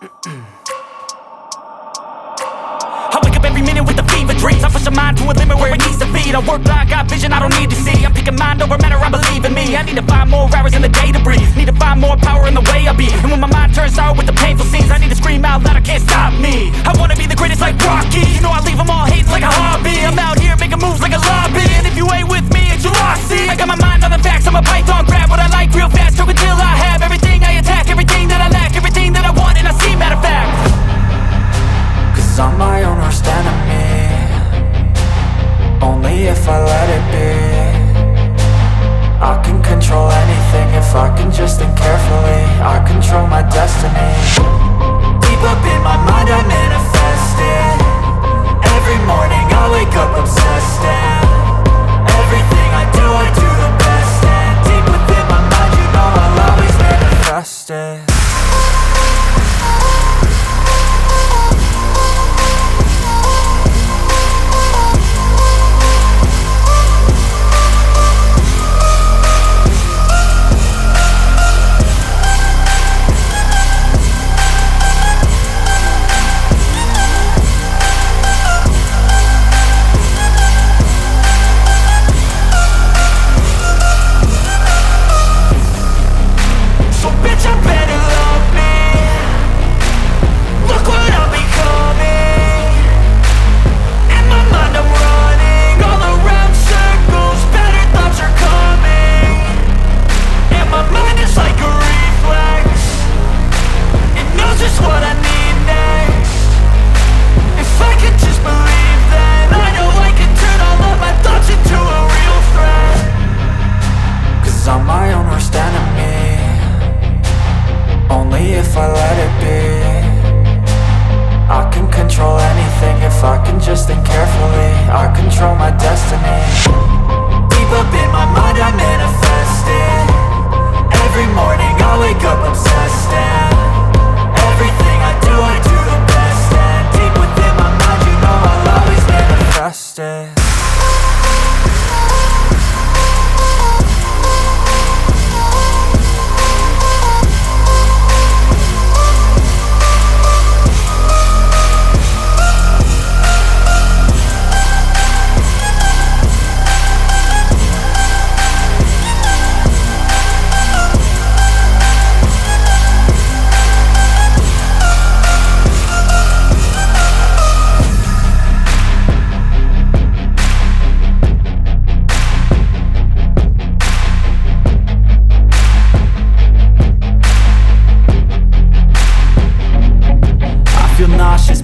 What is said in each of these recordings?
I wake up every minute with the fever dreams. I push my mind to a limit where it needs to be. I work blind, got vision I don't need to see. I'm picking mind over matter, I believe in me. I need to find more hours in the day to breathe. Need to find more power in the way I be. And when my mind turns sour with the painful scenes, I need to scream out loud, I can't stop me. I wanna be the greatest like Rocky. You know I leave them all hating like a hobby. I'm out here making moves like a lobby. And if you ain't with me, it's your loss, see. I got my mind on the facts, I'm a python, grab what I like real fast. Stroke until I have everything I attack, everything that I lack, everything that I want and I see, matter of fact. Cause I'm my own worst enemy, only if I let it be. I can control anything if I can just think carefully. I control my destiny. Deep up in my mind I manifest it. Every morning I wake up obsessed, and everything I do the best. And deep within my mind you know I'll always manifest it. I'm my own worst enemy, only if I let it be. I can control anything if I can just think carefully. I control my destiny. Deep up in my mind I manifest it. Every morning I wake up obsessed, and everything I do the best. And deep within my mind you know I'll always manifest it.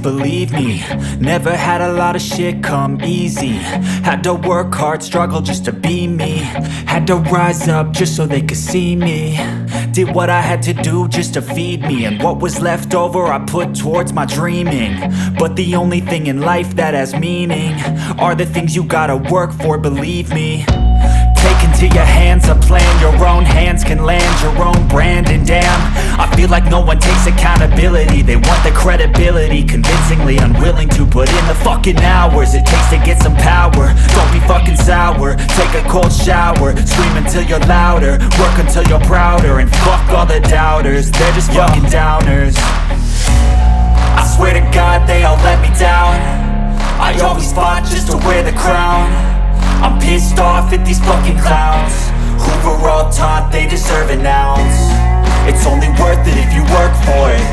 Believe me, never had a lot of shit come easy. Had to work hard, struggle just to be me. Had to rise up just so they could see me. Did what I had to do just to feed me, and what was left over I put towards my dreaming. But the only thing in life that has meaning are the things you gotta work for, believe me. Take into your hands a plan, your own hands can land your own brand. And damn, I feel like no one takes accountability. They want the credibility, convincingly unwilling to put in the fucking hours it takes to get some power. Don't be fucking sour, take a cold shower. Scream until you're louder, work until you're prouder. And fuck all the doubters, they're just fucking downers. I swear to God they all let me down. I always fought just to wear the crown. I'm pissed off at these fucking clowns who were all taught they deserve an ounce. It's only worth it if you work for it.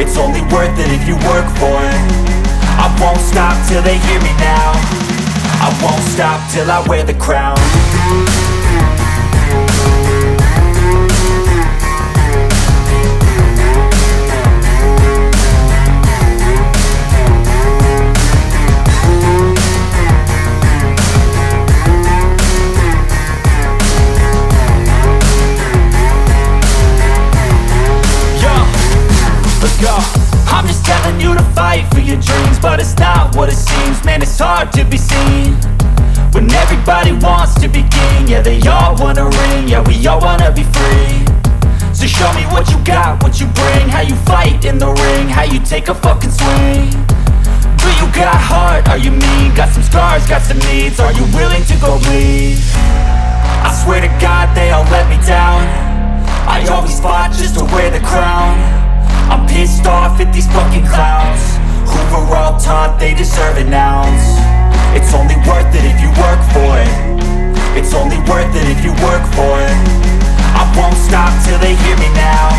It's only worth it if you work for it. I won't stop till they hear me now. I won't stop till I wear the crown. I'm just telling you to fight for your dreams, but it's not what it seems. Man, it's hard to be seen when everybody wants to be king. Yeah, they all wanna ring, yeah, we all wanna be free. So show me what you got, what you bring, how you fight in the ring, how you take a fucking swing. Do you got heart, are you mean? Got some scars, got some needs, are you willing to go bleed? I swear to God they all let me down. I always fought just to wear the crown. I'm pissed off they deserve an ounce. It's only worth it if you work for it. It's only worth it if you work for it. I won't stop till they hear me now.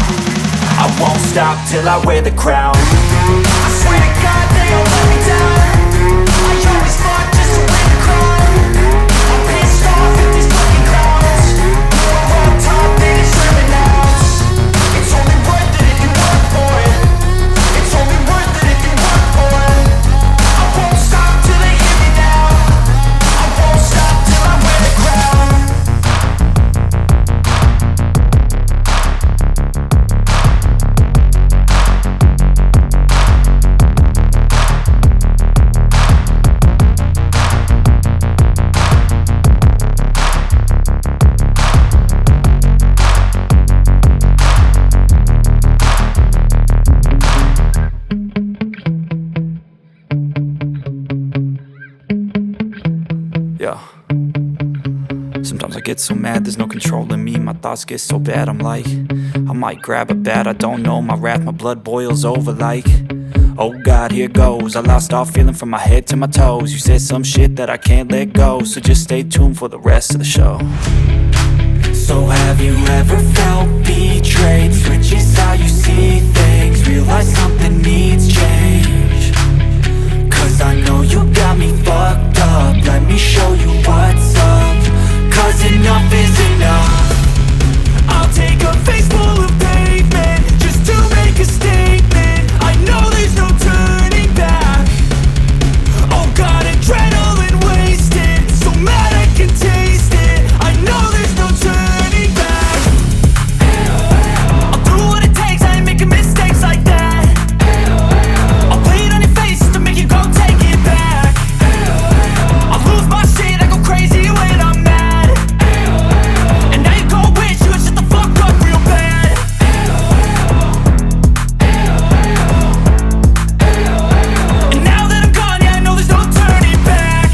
I won't stop till I wear the crown. I swear to God they all let me down. I always fought just to win the crown. I'm pissed off at these fucking clowns. We're on top, they deserve an ounce. It's only worth it if you work for it. It's only worth it if you work for it. I won't stop till they hear me now. I won't stop till I wear the crown. Yeah. Sometimes I get so mad, there's no controlling me. My thoughts get so bad, I'm like, I might grab a bat, I don't know. My wrath, my blood boils over like, oh God, here goes. I lost all feeling from my head to my toes. You said some shit that I can't let go, so just stay tuned for the rest of the show. So have you ever felt betrayed? Switches how you see things, realize something needs change. Cause I know you got me fucked up. Let me show you what's up. Cause enough is enough. I'll take a face full of pavement just to make a statement. I know there's no turning back. Oh God, adrenaline wasted, so mad I can taste it. I know there's no turning back. I'll do what it takes, I ain't making mistakes like that. I'll play it on your face to make you go take it back. I'll lose my shit, I go crazy when I'm mad. And now you go wish you would shut the fuck up real bad. And now that I'm gone, yeah, I know there's no turning back.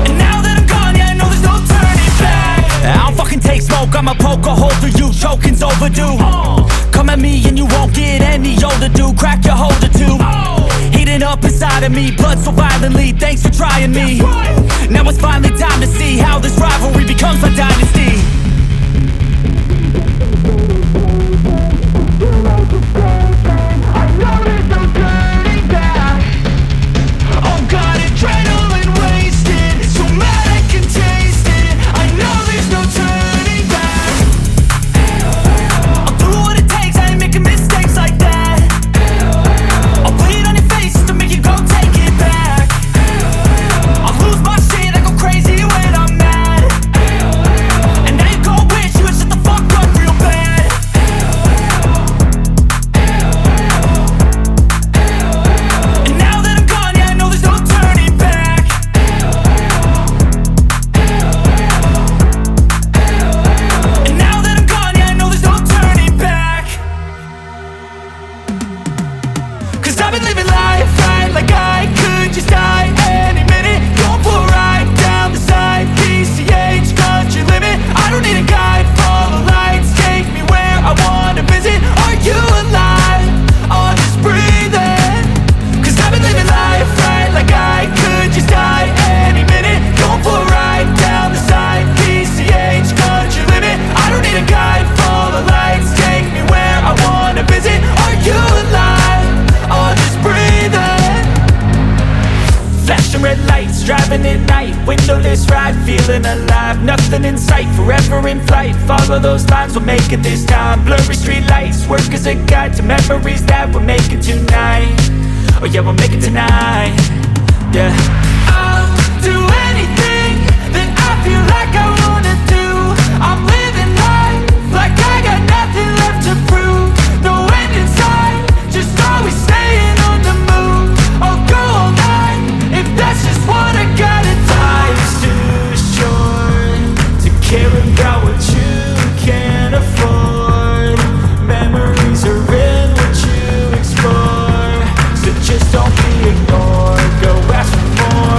And now that I'm gone, yeah, I know there's no turning back. I don't fucking take smoke, I'ma poke a hole through you. Choking's overdue. Come at me and you won't get any older, dude. Crack your holder too. Heating up inside of me, blood so violently. Thanks for trying me. Now it's finally time to see how this rivalry becomes a dynasty. I know there's no turning back. Oh God, adrenaline wasted, so mad I can taste it. I know there's no turning back. I'll do what it takes, I ain't making mistakes like that. I'll play it on your face to make you go take it back. I'll lose my shit, I go crazy when I'm mad. And now you go wish you would shut the fuck up real bad. And now that I'm gone, yeah, I know there's no turning back. And now that I'm gone, yeah, I know there's no turning back. Cause I've been living life right like I could just die any minute. Going for a ride down the side, PCH, country limit. I don't need a guide, follow lights, take me where I wanna visit. Are you alive? Or just breathing? Cause I've been living life right like I could just die any minute. Going for a ride down the side, PCH, country limit. I don't need a guide, follow lights, take me where I wanna visit. Are you alive? Or just breathing? Flashing red lights, driving at night, windowless ride, feeling alive. Nothing in sight, forever in flight. Follow those lines, we'll make it this time. Blurry street lights, work as a guide to memories that we're making tonight. Oh yeah, we'll make it tonight. Yeah. I'll do anything that I feel like I wanna do. I'm living life like I got nothing left to prove. No end in sight, just always staying on the move. I'll go all night if that's just what I gotta do. Life's too short to care about what you can't afford. Memories are in what you explore, so just don't be ignored. Go ask for more.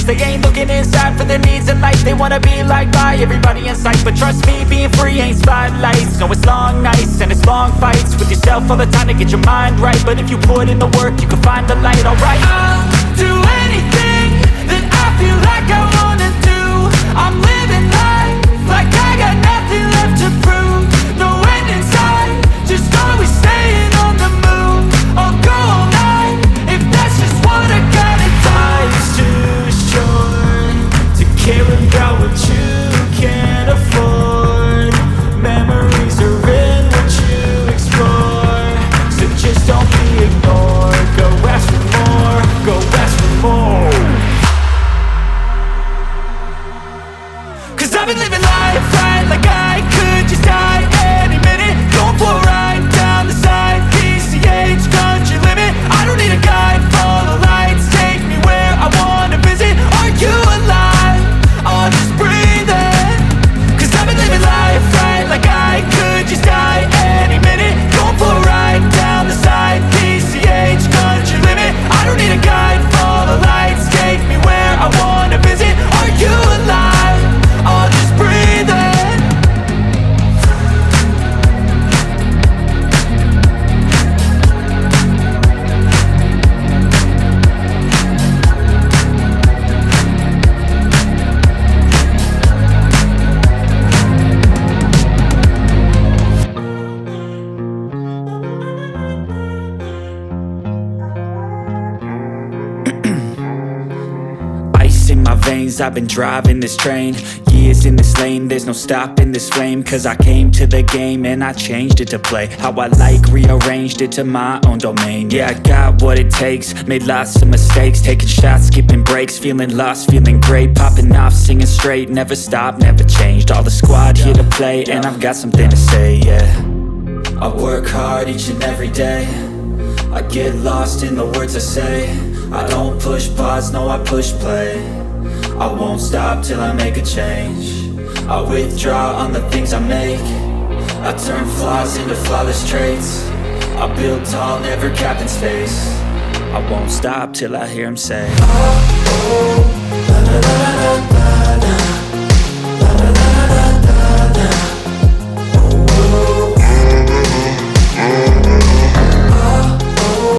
They ain't looking inside for their needs in life. They wanna be liked by everybody in sight, but trust me, being free ain't spotlights. No, it's long nights and it's long fights with yourself all the time to get your mind right. But if you put in the work, you can find the light, alright. I'll do anything that I feel like I wanna do. I'm living life like I got nothing left to prove. No end in sight, just always staying on the move. I'll go all night if that's just what I gotta do. Life's too short to care about what you can't afford. Memories are in what you explore, so just don't be ignored. Go ask for more, go ask for more. Cause I've been living life right like I could just die any minute. Going for a ride down the side, PCH, country limit. I don't need a guide, follow lights, take me where I wanna visit. Are you alive? I'll just breathe in. Cause I've been living life right like I could just die any minute. Going for a ride down the side, PCH, country limit. I don't need a guide, follow lights, take me where I wanna visit. Are you alive? I'll just breathe in. Ice in my veins, I've been driving this train. Years in this lane, there's no stopping this flame. Cause I came to the game and I changed it to play how I like, rearranged it to my own domain. Yeah, I got what it takes, made lots of mistakes, taking shots, skipping breaks, feeling lost, feeling great, popping off, singing straight, never stopped, never changed. All the squad here to play, and I've got something to say, yeah. I work hard each and every day, I get lost in the words I say. I don't push pause, no, I push play. I won't stop till I make a change. I withdraw on the things I make. I turn flaws into flawless traits. I build tall, never capped in space. I won't stop till I hear him say, oh, oh, la, la, la, la, la.